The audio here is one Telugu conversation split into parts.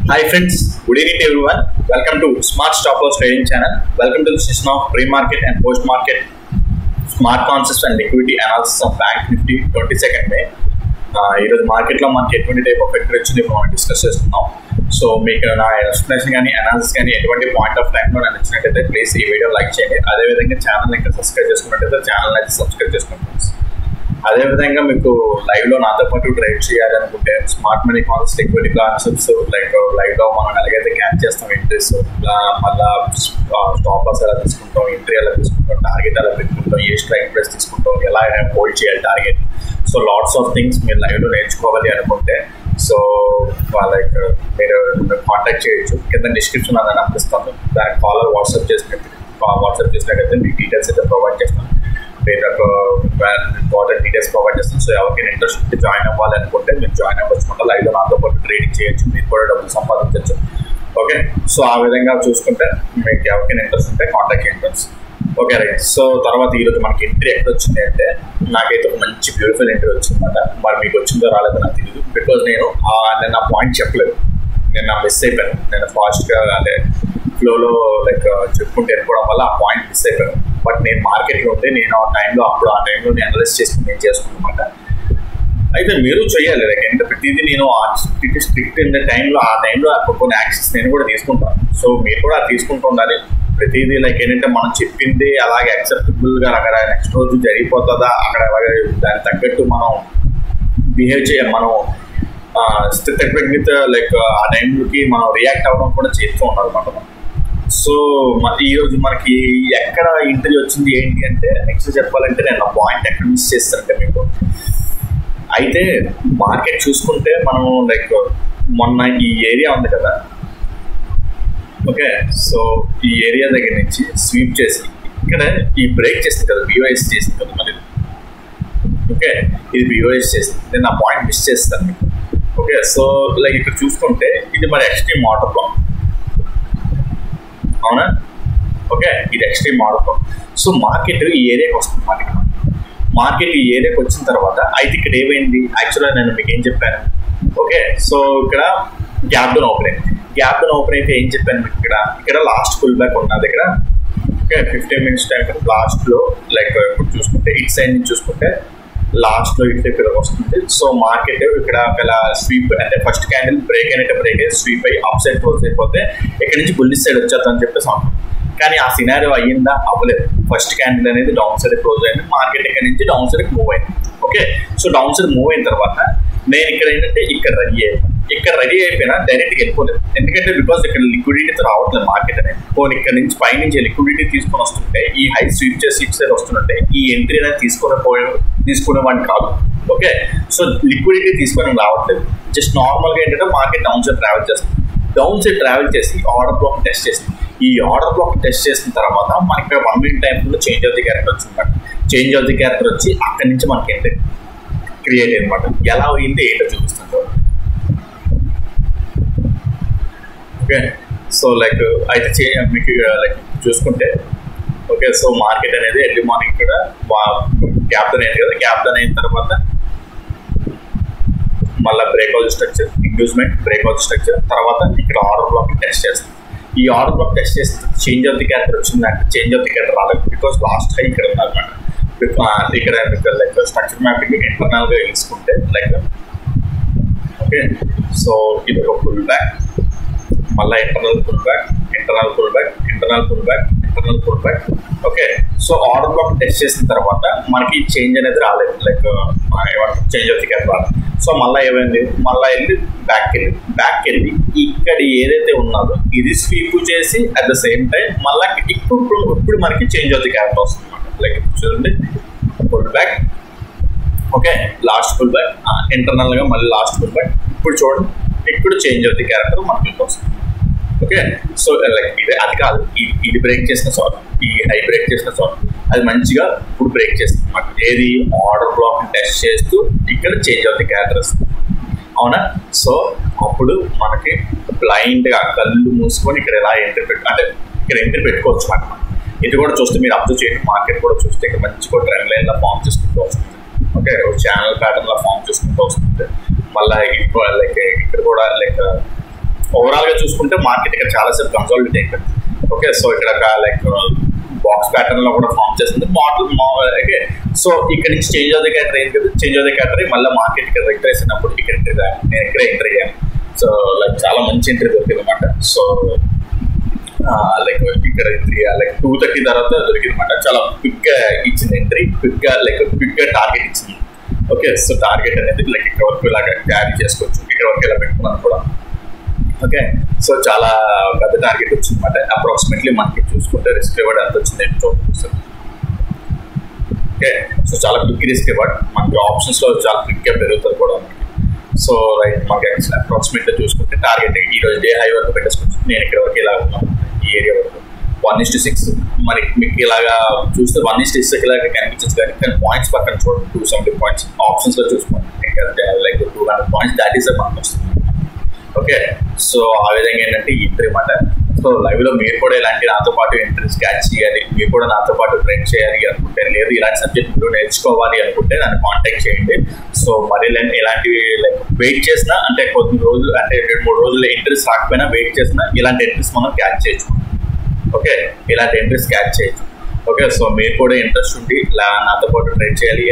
Hi friends, good evening to everyone. Welcome to Smart Stop Loss Trading Channel. Welcome to the session of pre-market and post-market smart concepts and liquidity analysis of Bank Nifty 22nd May. ఈరోజు మార్కెట్లో మనకి ఎటువంటి టైప్ ఆఫ్ ఎఫెక్ట్ వచ్చింది మనం డిస్కస్ చేస్తున్నాం. సో మీకు నా ఎక్స్ప్లెనేషన్ కానీ అనాలిసిస్ కానీ ఎటువంటి పాయింట్ ఆఫ్ టైంలో నాకు నచ్చినట్టయితే ప్లీజ్ ఈ వీడియో లైక్ చేయండి. అదేవిధంగా ఛానల్ ఇంకా సబ్స్క్రైబ్ చేసుకున్నట్టయితే ఛానల్ అయితే సబ్స్క్రైబ్ చేసుకుంటాం. అదేవిధంగా మీకు లైవ్లో నాతో పాటు ట్రేడ్ చేయాలనుకుంటే smart money concepts liquidity concepts లైవ్లో మనం ఎలాగైతే క్యాచ్ చేస్తాం ఎంట్రీస్, మళ్ళీ స్టాప్ లాస్ ఎలా తీసుకుంటాం, ఎంట్రీ ఎలా తీసుకుంటాం, టార్గెట్ ఎలా పెట్టుకుంటాం, ఏ స్ట్రైక్ ప్రైస్ తీసుకుంటాం, ఎలా హోల్డ్ చేయాలి target. So lots of things మీరు లైవ్లో నేర్చుకోవాలి అనుకుంటే సో లైక్ మీరు కాంటాక్ట్ చేయొచ్చు. కింద డిస్క్రిప్షన్ అలా అనిపిస్తాను. దానికి కాలర్ వాట్సాప్ చేసినట్టయితే మీకు డీటెయిల్స్ అయితే ప్రొవైడ్ చేస్తాను. ఇంపార్టెంట్ డీటెయిల్స్ ప్రొవైడ్ చేస్తాను. సో ఎవరికైనా ఇంట్రెస్ట్ ఉంటే జాయిన్ అవ్వాలి అనుకుంటే మీరు జాయిన్ అవ్వచ్చుకుంటే లైవ్లో నాతో పాటు ట్రేడింగ్ చేయొచ్చు, మీరు కూడా డబ్బులు సంపాదించవచ్చు. ఓకే, సో ఆ విధంగా చూసుకుంటే మీకు ఎవరికైనా ఇంట్రెస్ట్ ఉంటే కాంటాక్ట్ చేయండి. Okay right. సో తర్వాత ఈరోజు మనకి ఎంట్రీ ఎక్కడ వచ్చింది అంటే నాకైతే ఒక మంచి బ్యూటిఫుల్ ఎంట్రీ వచ్చిందన్నమాట. మరి మీకు వచ్చిందో రాలేదో నాకు తెలియదు. బికాజ్ నేను నా పాయింట్ చెప్పలేదు, నేను మిస్ అయిపోయాను. నేను ఫాస్ట్గా అంటే ఫ్లోలో లైక్ చెప్పుకుంటూ వెళ్ళిపోవడం వల్ల ఆ పాయింట్ మిస్ అయిపోయాను. బట్ నేను మార్కెట్లో ఉంటే నేను ఆ టైంలో నేను అనలైజ్ చేసుకుని నేను చేసుకున్నమాట. అయితే మీరు చేయాలి లైక్ అంటే ప్రతిదీ నేను స్ట్రిక్ట్ ఇన్ ద టైంలో ఆ టైంలో కొన్ని యాక్షన్స్ నేను కూడా తీసుకుంటాను. సో మీరు కూడా తీసుకుంటూ ఉండాలి. ప్రతిదీ లైక్ ఏంటంటే మనం చెప్పింది అలాగే యాక్సెప్టబుల్గా అక్కడ నెక్స్ట్ రోజు జరిగిపోతుందా, అక్కడ దానికి తగ్గట్టు మనం బిహేవ్ చేయాలి. మనం స్థితిగత లైక్ ఆ టైంలోకి మనం రియాక్ట్ అవ్వడం కూడా చేస్తూ ఉండాలన్నమాట మనం. సో ఈరోజు మనకి ఎక్కడ ఎంట్రీ వచ్చింది ఏంటి అంటే నెక్స్ట్ చెప్పాలంటే నేను నా పాయింట్ ఎక్కడ మిస్ చేస్తానంటే మీకు అయితే మార్కెట్ చూసుకుంటే మనం లైక్ మొన్న ఈ ఏరియా ఉంది కదా, ఓకే, సో ఈ ఏరియా దగ్గర నుంచి స్వీప్ చేసి ఇక్కడ ఈ బ్రేక్ చేసింది కదా, బిఓఎస్ చేసింది కదా మరి. ఓకే, ఇది బిఓఎస్ చేసింది. నేను నా పాయింట్ మిస్ చేస్తాను మీకు. ఓకే, సో లైక్ ఇక్కడ చూసుకుంటే ఇది మరి ఎక్స్ట్రీమ్ వాటర్ బ్లాక్, అవునా? ఓకే, ఇది extreme water block. So market ఈ ఏరియాకి వస్తుంది. మార్కెట్ ఈ ఏరియాకి వచ్చిన తర్వాత అయితే ఇక్కడ ఏమైంది యాక్చువల్గా నేను మీకు ఏం చెప్పాను. ఓకే, సో ఇక్కడ గ్యాప్ డౌన్ ఓపెన్ అయితే ఏం చెప్పాను మీకు ఇక్కడ లాస్ట్ పుల్ బ్యాక్ ఉన్నది ఇక్కడ. ఓకే, 15 minutes టైం లాస్ట్లో లైక్ ఇప్పుడు చూసుకుంటే ఇట్ సైడ్ నుంచి చూసుకుంటే లాస్ట్లో ఇట్లా ఇక్కడ వస్తుంది. సో మార్కెట్ ఇక్కడ స్వీప్ అంటే ఫస్ట్ క్యాండిల్ బ్రేక్ అయినట్టు స్వీప్ అయ్యి అప్ సైడ్ క్లోజ్ అయిపోతే ఇక్కడ నుంచి బుల్లిష్ సైడ్ వచ్చేద్దని చెప్పేసి అనుకుంటాం. కానీ ఆ సినారియో అయ్యిందా? అవ్వలేదు. ఫస్ట్ క్యాండిల్ అనేది డౌన్ సైడ్ క్లోజ్ అయింది, మార్కెట్ ఇక్కడ నుంచి డౌన్ సైడ్ మూవ్ అయింది. Okay, so down side move అయిన తర్వాత నేను ఇక్కడ ఏంటంటే ఇక్కడ రెడీ అయిపోయినా డైరెక్ట్గా వెళ్ళిపోలేదు. ఎందుకంటే బికాజ్ ఇక్కడ లిక్విడిటీతో రావట్లేదు మార్కెట్ అనేది. పోనీ ఇక్కడ నుంచి పైనుంచి లిక్విడిటీ తీసుకొని వస్తుంటే ఈ హై స్వీప్ చేసి ఇటు సైడ్ వస్తుంటే ఈ ఎంట్రీ అనేది తీసుకునేవాడిని కాదు. ఓకే, సో లిక్విడిటీ తీసుకొని రావట్లేదు. జస్ట్ నార్మల్గా ఏంటంటే మార్కెట్ డౌన్ సైడ్ ట్రావెల్ చేసి ఆర్డర్ బ్లాక్ టెస్ట్ చేసింది. ఈ ఆర్డర్ బ్లాక్ టెస్ట్ చేసిన తర్వాత మనకి 1 minute టైంలో చేంజ్ ఆఫ్ ది క్యారెక్టర్ వచ్చిందన్నమాట. చేంజ్ ఆఫ్ ది క్యారెక్టర్ వచ్చి అక్కడి నుంచి మనకి ఎంట్రీ క్రియేట్ అయ్యిందన్నమాట. ఎలా అయింది ఏంటో చూపిస్తాను. ఓకే, సో లైక్ అయితే మీకు లైక్ చూసుకుంటే ఓకే, సో మార్కెట్ అనేది ఎర్లీ మార్నింగ్ కూడా గ్యాప్ డౌన్ అయింది కదా. గ్యాప్ డౌన్ అయిన తర్వాత మళ్ళీ breakout structure, inducement breakout structure, తర్వాత ఇక్కడ ఆర్డర్ బ్లాక్ టెస్ట్ చేస్తాం. ఈ ఆర్డర్ బ్లాక్ టెస్ట్ చేస్తే చేంజ్ ఆఫ్ ది క్యారెక్టర్ వచ్చిందంటే చేంజ్ ఆఫ్ ది క్యారెక్టర్ రాలేదు. బికాస్ లాస్ట్ హై ఇక్కడ ఉందన్నమాట. ఇక్కడ లైక్ స్ట్రక్చర్ మ్యాపింగ్ ఇంటర్నల్గా తీసుకుంటే లైక్ ఓకే, సో ఇది ఒక పుల్ బ్యాక్, మళ్ళీ internal pull back. Okay, so order block test చేసిన తర్వాత మనకి చేంజ్ అనేది రాలేదు, like change of the character రాలేదు. సో మళ్ళీ ఏమైంది, మళ్ళీ వెళ్ళి బ్యాక్ వెళ్ళి ఇక్కడ ఏదైతే ఉన్నదో ఇది స్వీప్ చేసి అట్ ద సేమ్ టైం మళ్ళీ ఇప్పుడు మనకి చేంజ్ ఆఫ్ ది క్యారెక్టర్ వస్తుంది అనమాట. లైక్ చూడండి pull back, okay, last pull back, ఇంటర్నల్గా మళ్ళీ లాస్ట్ పుల్ బ్యాక్. ఇప్పుడు చూడండి ఇప్పుడు చేంజ్ ఆఫ్ ది క్యారెక్టర్ మనకి వస్తుంది. ఓకే, సో లైక్ అది కాదు, ఇది బ్రేక్ చేసిన చోట, ఈ హై బ్రేక్ చేసిన చోట అది మంచిగా ఇప్పుడు బ్రేక్ చేస్తుంది అన్నమాట. ఏది ఆర్డర్ బ్లాక్ టెస్ట్ చేస్తూ ఇక్కడ చేంజ్ ఆఫ్ ది క్యారెక్టర్ వస్తుంది, అవునా? సో అప్పుడు మనకి బ్లైండ్గా కళ్ళు మూసుకొని ఇక్కడ ఎలా ఎంట్రీ పెట్టుకోవచ్చు అన్నమాట. ఇది కూడా చూస్తే మీరు అబ్జర్వ్ చేయండి. మార్కెట్ కూడా చూస్తే ఇక్కడ మంచిగా ట్రెండ్ లైన్లో ఫామ్ చేసుకుంటూ వస్తుంది. ఓకే, ఛానల్ ప్యాటర్న్లో ఫామ్ చేసుకుంటూ వస్తుంది. మళ్ళీ లైక్ ఇక్కడ కూడా లైక్ ఓవరాల్ గా చూసుకుంటే మార్కెట్ ఇక్కడ చాలాసేపు కన్సాలిడేట్ అయిపోయింది. ఓకే, సో ఇక్కడ లైక్ బాక్స్ ప్యాటర్న్ లో కూడా ఫామ్ చేస్తుంది మోడల్. ఓకే, సో ఇక్కడ నుంచి చేంజ్ ఆఫ్ ది క్యాటరీ ఏంటి కదా, చేంజ్ ఆఫ్ ది క్యాటరీ మళ్ళీ మార్కెట్ ఇక్కడ రిట్రేస్ అయినప్పుడు ఇక్కడ ఎంట్రీ అయ్యాను. నేను ఇక్కడ ఎంట్రీ అయ్యాను. సో లైక్ చాలా మంచి ఎంట్రీ దొరికింది అనమాట. సో లైక్ ఇక్కడ ఎంట్రీ లైక్ 2:30 తర్వాత దొరికింది అనమాట. చాలా క్విక్ గా ఇచ్చింది ఎంట్రీ, క్విక్ గా టార్గెట్ ఇచ్చింది. ఓకే, సో టార్గెట్ అనేది లైక్ ఇక్కడ వరకు ఇలాగా క్యారీ చేసుకోవచ్చు, ఇక్కడ వరకు ఇలా పెట్టుకున్నాను కూడా. ఓకే, సో చాలా పెద్ద టార్గెట్ వచ్చింది అనమాట. అప్రాక్సిమేట్లీ మనకి చూసుకుంటే రిస్క్ రివార్డ్ ఎంత వచ్చింది చూపిస్తుంది. ఓకే, సో చాలా క్విక్ రిస్క్ రివార్డ్ మనకి ఆప్షన్స్ లో చాలా క్విక్ గా పెరుగుతుంది కూడా మనకి. సో రైట్, మనకి అప్రాక్సిమేట్ గా చూసుకుంటే టార్గెట్ ఈ రోజు డే హై వరకు పెట్టేసుకోవచ్చు. నేను ఇక్కడ వరకు ఇలా ఉన్నాను, ఈ ఏరియా వరకు 1:6. మరి మీకు ఇలాగా చూస్తే 1:6 ఇలాగా కనిపించచ్చు, కానీ పాయింట్స్ పక్కన చూడండి, 270 పాయింట్స్ ఆప్షన్స్ లో చూసుకోండి. లైక్ 200 పాయింట్స్ దాట్ ఈస్ మనకు వస్తుంది. ఓకే, సో ఆ విధంగా ఏంటంటే ఈ ఎంట్రీ మాట. సో లైవ్ లో మీరు కూడా ఇలాంటి నాతో పాటు ఎంట్రీస్ క్యాచ్ చేయాలి, మీరు కూడా నాతో పాటు ట్రైన్ చేయాలి అనుకుంటే, లేదు ఇలాంటి సబ్జెక్ట్ మీరు నేర్చుకోవాలి అనుకుంటే నన్ను కాంటాక్ట్ చేయండి. సో మరి ఇలాంటివి లైక్ వెయిట్ చేసినా అంటే కొద్ది రోజులు అంటే 2-3 రోజులు ఎంట్రీస్ రాకపోయినా వెయిట్ చేసినా ఇలాంటి ఎంట్రీస్ మనం క్యాచ్ చేయొచ్చు. ఓకే, ఇలాంటి ఎంట్రీస్ క్యాచ్ చేయొచ్చు. ఓకే, సో మీరు కూడా ఇంట్రెస్ట్ ఉండి ఇలా నాతో పాటు ట్రైన్ చేయాలి,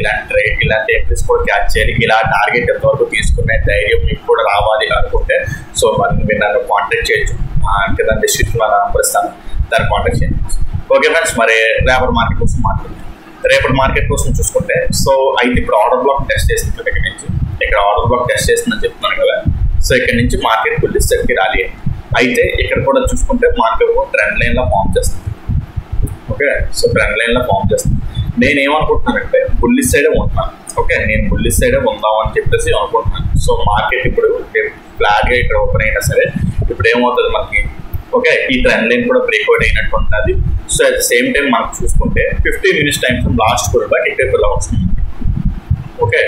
ఇలాంటి ఎంట్రీస్ కూడా క్యాచ్ చేయాలి, ఇలా టార్గెట్ ఎంతవరకు తీసుకునే ధైర్యం మీకు కూడా రావాలి అనుకుంటే సో మరి మీరు నన్ను కాంటాక్ట్ చేయొచ్చు. కింద డిస్క్రిప్షన్ లో నెంబర్ ఇస్తాను, దాన్ని కాంటాక్ట్ చేయండి. ఓకే ఫ్రెండ్స్, మరి రేపటి మార్కెట్ కోసం మాట్లాడుతుంది. రేపటి మార్కెట్ కోసం చూసుకుంటే సో అయితే ఇప్పుడు ఆర్డర్ బ్లాక్ టెస్ట్ చేస్తుంది. ఇక్కడ నుంచి ఇక్కడ ఆర్డర్ బ్లాక్ టెస్ట్ చేస్తుందని చెప్తున్నాను కదా. సో ఇక్కడ నుంచి మార్కెట్ బుల్లిష్ సైడ్కి రాలి. అయితే ఇక్కడ కూడా చూసుకుంటే మార్కెట్ ట్రెండ్ లైన్ లో ఫామ్ చేస్తుంది. ఓకే, సో ట్రెండ్ లైన్ లో ఫామ్ చేస్తుంది. నేనేమనుకుంటున్నానంటే బుల్లిష్ సైడే ఉంటున్నాను. ఓకే, నేను బుల్లిష్ సైడే ఉందాం అని చెప్పేసి అనుకుంటున్నాను. సో మార్కెట్ ఇప్పుడు ఫ్లాట్ గా ఇక్కడ ఓపెన్ అయినా సరే ఇప్పుడు ఏమవుతుంది మనకి, ఓకే, ఈ ట్రెండ్ లైన్ కూడా బ్రేక్అవుట్ అయినట్టు ఉంటుంది. So at the same time మనం చూసుకుంటే 15 minutes time last pull back ఇక్కడ ఇలా వస్తుంది. ఓకే,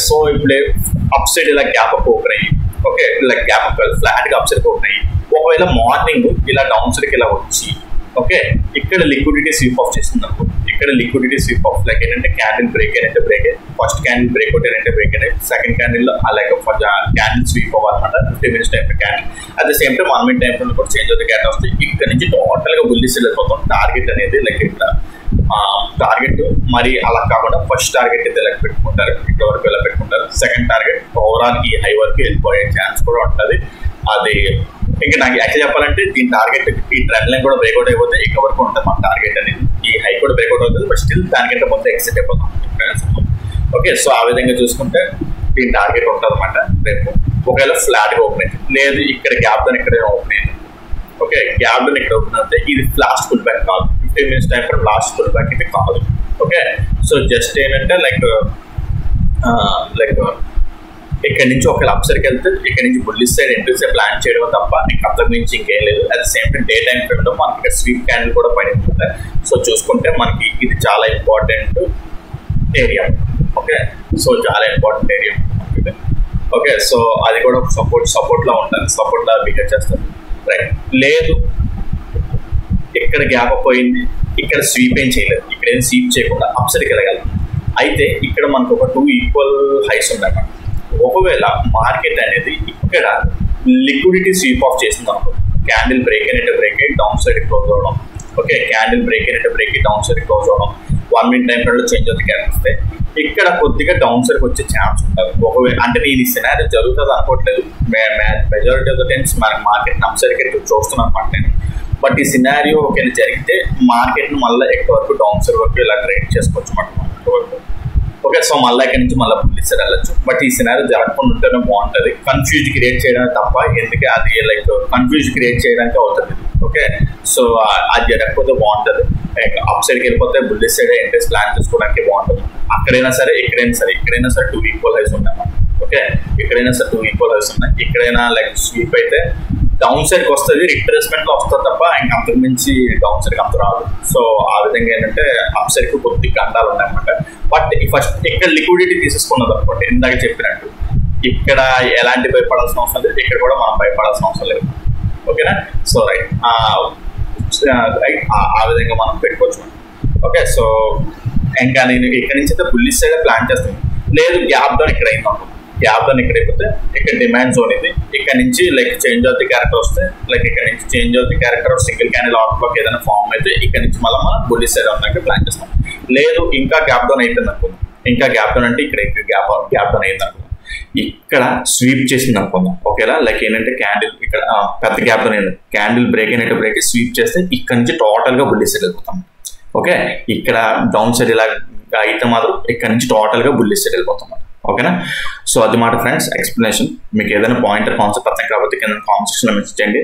సో ఇప్పుడు అప్ సైడ్ ఇలా గ్యాప్ అప్ ఓపెన్ అయ్యి, ఓకే, ఇలా గ్యాప్ అప్ ఫ్లాట్ గా అప్ సైడ్ ఓపెన్ అయ్యి ఒకవేళ మార్నింగ్ ఇలా డౌన్ సైడ్కి ఇలా వచ్చి ఓకే ఇక్కడ లిక్విడిటీ స్వీప్ ఆఫ్ చేస్తుంది అనుకో. ఇక్కడ లిక్విడిటీ స్వీప్ ఆఫ్ లైక్ ఏంటంటే క్యాండిల్ బ్రేక్ అయినట్టే బ్రేక్ అయ్యి, ఫస్ట్ క్యాండిల్ బ్రేక్అవుట్ అయినట్టే బ్రేక్ అయ్యి, second candle like candle sweep అవ్వాలన్నమాట. 15 minutes time candle at the same time 1 minute time కూడా చేంజ్ అవుతుంది క్యాండిల్ వస్తాయి. ఇక్కడ నుంచి టోటల్ గా బుల్లిష్ వెళ్ళిపోతాం. టార్గెట్ అనేది లైక్ ఇక్కడ టార్గెట్ మరి అలా కాకుండా ఫస్ట్ టార్గెట్ అయితే లెక్క పెట్టుకుంటారు, ఇక్కడ వరకు ఇలా పెట్టుకుంటారు. సెకండ్ టార్గెట్ ఓవరాల్ ఈ హై వరకు వెళ్ళిపోయే ఛాన్స్ కూడా ఉంటుంది. అది ఇంకా నాకు యాక్చువల్ చెప్పాలంటే దీని టార్గెట్ ఈ ట్రెండ్ లైన్ కూడా బ్రేక్అవుట్ అయిపోతే ఇక్కడ వరకు ఉంటుంది మన టార్గెట్ అనేది. ఈ హై కూడా బ్రేక్అవుట్ అవుతుంది, బట్ స్టిల్ దానికంటే ముందు ఎక్సిట్ అయిపోతాం. ఓకే, సో ఆ విధంగా చూసుకుంటే దీని టార్గెట్ ఉంటుంది అనమాట రేపు. ఒకవేళ ఫ్లాట్ గా ఓపెన్ అయింది, లేదు ఇక్కడ గ్యాప్ దని ఇక్కడ ఓపెన్ అయింది. ఓకే, గ్యాప్ దని ఇక్కడ ఓపెన్ అవుతాయి. ఇది లాస్ట్ పుల్ బ్యాక్ కాదు, 15 minutes టైం కూడా లాస్ట్ పుల్ బ్యాక్ ఇది కాదు. ఓకే, సో జస్ట్ ఏంటంటే లైక్ ఇక్కడ నుంచి ఒకవేళ అప్ సైడ్కి వెళ్తే ఇక్కడ నుంచి బుల్లిష్ సైడ్ ఎంట్రీస్ ప్లాన్ చేయడం తప్ప ఇంకా అంతకు మించి ఇంకేం లేదు. At the same time day time frame లో మనకి ఇక్కడ స్వీప్ క్యాండిల్ కూడా పైన ఉంటుంది. సో చూసుకుంటే మనకి ఇది చాలా ఇంపార్టెంట్ ఏరియా. ఓకే, సో చాలా ఇంపార్టెంట్ ఏరియా. ఓకే, సో అది కూడా సపోర్ట్ లో ఉంటుంది, సపోర్ట్ లా బిహేవ్ చేస్తుంది. రైట్, లేదు ఇక్కడ గ్యాప్ పోయింది, ఇక్కడ స్వీప్ ఏం చేయలేదు, ఇక్కడ ఏం స్వీప్ చేయకుండా అప్ సైడ్కి వెళ్ళగలం. అయితే ఇక్కడ మనకు ఒక 2 ఈక్వల్ హైస్ ఉన్నాయి. ఒకవేళ మార్కెట్ అనేది ఇక్కడ లిక్విడిటీ స్వీప్ ఆఫ్ చేస్తుంది అనుకో, క్యాండిల్ బ్రేక్ అయినట్టు బ్రేక్ అయ్యి డౌన్ సైడ్ క్లోజ్ అవడం. ఓకే, క్యాండిల్ బ్రేక్ అయినట్టు బ్రేక్ అయ్యి డౌన్ సైడ్ క్లోజ్ అవడం, 1 minute టైం ఫ్రేమ్ లో చేంజ్ అవుతుంది క్యాండిల్ వస్తే ఇక్కడ కొద్దిగా డౌన్ సైడ్కి వచ్చే ఛాన్స్ ఉంటుంది. ఒకవేళ అంటే నేను ఈ సినారియో జరుగుతుంది అనుకోవట్లేదు, మెజారిటీ ఆఫ్ ద టైమ్స్ మనకి మార్కెట్ అప్ సైడ్కి చూస్తున్నాను అనమాట నేను. బట్ ఈ సినారియో ఒకవేళ జరిగితే మార్కెట్ను మళ్ళీ ఎక్కడ వరకు డౌన్ సైడ్ వరకు ఇలా ట్రేడ్ చేసుకోవచ్చు అన్నమాట వరకు. ఓకే, సో మళ్ళీ ఇక్కడ నుంచి మళ్ళీ బుల్లిష్ సైడ్ వెళ్ళచ్చు. బట్ ఈ సినారియో జరగకుండా ఉంటేనే బాగుంటుంది. కన్ఫ్యూజ్ క్రియేట్ చేయడానికి తప్ప ఎందుకే అది లైక్ కన్ఫ్యూజ్ క్రియేట్ చేయడానికి అవుతుంది. ఓకే, సో అది జరగకపోతే బాగుంటుంది. అప్ సైడ్కి వెళ్ళిపోతే బుల్లిష్ సైడ్ ఎంట్రీస్ ప్లాన్ చేసుకోవడానికి బాగుంటుంది. అక్కడైనా సరే ఇక్కడైనా సరే 2 ఈక్వల్ హైస్ ఉన్నాయి. ఓకే, ఇక్కడైనా సరే 2 ఈక్వల్ హైస్ ఉన్నాయి. ఇక్కడైనా లైక్ స్వీప్ అయితే డౌన్ సైడ్కి వస్తుంది, రిట్రేస్మెంట్ లో వస్తుంది తప్ప ఇంకా అంతకు మించి డౌన్ సైడ్కి అంత రాదు. సో ఆ విధంగా ఏంటంటే అప్ సైడ్కి కొద్ది గండాలు ఉన్నాయన్నమాట. బట్ ఫస్ట్ ఇక్కడ లిక్విడిటీ తీసేసుకున్నది అనుకోండి, ఇందాక చెప్పినట్టు ఇక్కడ ఎలాంటి భయపడాల్సిన అవసరం లేదు, ఇక్కడ కూడా మనం భయపడాల్సిన అవసరం లేదు. ఓకేనా, సో రైట్ ఆ విధంగా మనం పెట్టుకోవచ్చు. ఓకే, సో ఇంకా నేను ఇక్కడ నుంచి అయితే బుల్లిష్ సైడ్ ప్లాన్ చేస్తాను. లేదు గ్యాప్ తో ఇక్కడ అయింది అనుకో, గ్యాప్ జోన్ ఇక్కడ అయిపోతే ఇక్కడ డిమాండ్ జోన్ ఇది. ఇక్కడ నుంచి like change of the character వస్తే లైక్ ఇక్కడ నుంచి change of the character single candle out block ఏదైనా ఫామ్ అయితే ఇక్కడ నుంచి మళ్ళీ మనం బుల్లిష్ సైడ్ అవుతానికి ప్లాన్ చేస్తాం. లేదు ఇంకా గ్యాప్ డౌన్ అయిపోయింది అనుకుందాం, ఇంకా గ్యాప్ డౌన్ అంటే ఇక్కడ గ్యాప్ డౌన్ అయింది అనుకుందాం, ఇక్కడ స్వీప్ చేసింది అనుకుందాం. ఓకేలా లైక్ ఏంటంటే క్యాండిల్ ఇక్కడ పెద్ద గ్యాప్ డౌన్ అయింది, క్యాండిల్ బ్రేక్ అయినట్టు బ్రేక్ స్వీప్ చేస్తే ఇక్కడ నుంచి టోటల్ గా బుల్లిష్ సైడ్ వెళ్ళిపోతాం. ఓకే, ఇక్కడ డౌన్ సైడ్ ఇలా అయితే మాత్రం ఇక్కడ నుంచి టోటల్ గా బుల్లిష్ సైడ్ వెళ్ళిపోతాం. ఓకేనా, సో అది మాట ఫ్రెండ్స్ ఎక్స్ప్లెనేషన్. మీకు ఏదైనా పాయింటర్ కాన్సెప్ట్ అర్థం కాకపోతే కింద కామెంట్ సెక్షన్లో మెసేజ్ చేయండి,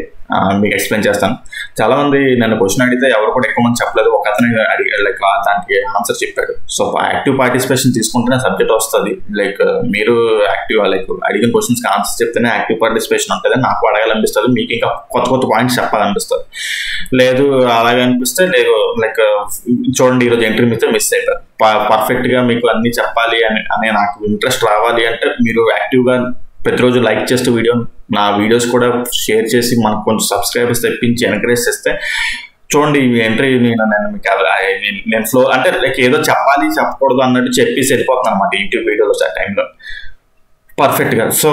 మీకు ఎక్స్ప్లెయిన్ చేస్తాను. చాలా మంది నన్ను క్వశ్చన్ అడిగితే ఎవరు కూడా ఎక్కువ మంది చెప్పలేదు, ఒక అతను అడిగాడు లైక్ దానికి ఆన్సర్ చెప్పాడు. సో యాక్టివ్ పార్టిసిపేషన్ తీసుకుంటేనే సబ్జెక్ట్ వస్తుంది. లైక్ మీరు యాక్టివ్ లైక్ అడిగిన క్వశ్చన్స్కి ఆన్సర్ చెప్తేనే యాక్టివ్ పార్టిసిపేషన్ ఉంటుంది. నాకు అడగాలనిపిస్తుంది, మీకు ఇంకా కొత్త పాయింట్స్ చెప్పాలనిపిస్తుంది. లేదు అలాగే అనిపిస్తే లేదు లైక్ చూడండి ఈరోజు ఎంట్రీ మిస్ అయిపోయారు, పర్ఫెక్ట్గా మీకు అన్ని చెప్పాలి అనే నాకు ఇంట్రెస్ట్ రావాలి అంటే మీరు యాక్టివ్గా ప్రతిరోజు లైక్ చేస్తూ నా వీడియోస్ కూడా షేర్ చేసి మనకు కొంచెం సబ్స్క్రైబర్స్ తెప్పించి ఎంకరేజ్ చేస్తే చూడండి ఈ ఎంట్రీ నేను ఫ్లో అంటే లైక్ ఏదో చెప్పకూడదు అన్నట్టు చెప్పేసి వెళ్ళిపోతున్నాను అనమాట యూట్యూబ్ వీడియోలో ఆ టైంలో పర్ఫెక్ట్గా. సో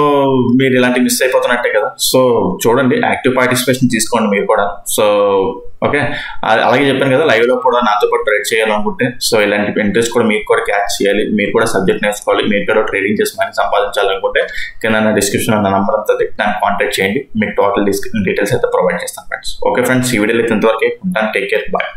మీరు ఇలాంటి మిస్ అయిపోతున్నట్టే కదా. సో చూడండి యాక్టివ్ పార్టిసిపేషన్ తీసుకోండి మీరు కూడా. సో ఓకే, అలాగే చెప్పాను కదా లైవ్లో కూడా నాతో పాటు ట్రేడ్ చేయాలనుకుంటే సో ఇలాంటి ఇంట్రెస్ట్ కూడా మీరు కూడా క్యాచ్ చేయాలి, మీరు కూడా సబ్జెక్ట్ నేర్చుకోవాలి, మీరు కూడా ట్రేడింగ్ చేసి మనీ సంపాదించాలనుకుంటే కింద డిస్క్రిప్షన్ ఉన్న నెంబర్ అంతా దాన్ని కాంటాక్ట్ చేయండి, మీకు టోటల్ డీటెయిల్స్ అయితే ప్రొవైడ్ చేస్తాను ఫ్రెండ్స్. ఓకే ఫ్రెండ్స్, ఈ వీడియోలో ఇంతవరకే ఉంటాను. Take care, bye.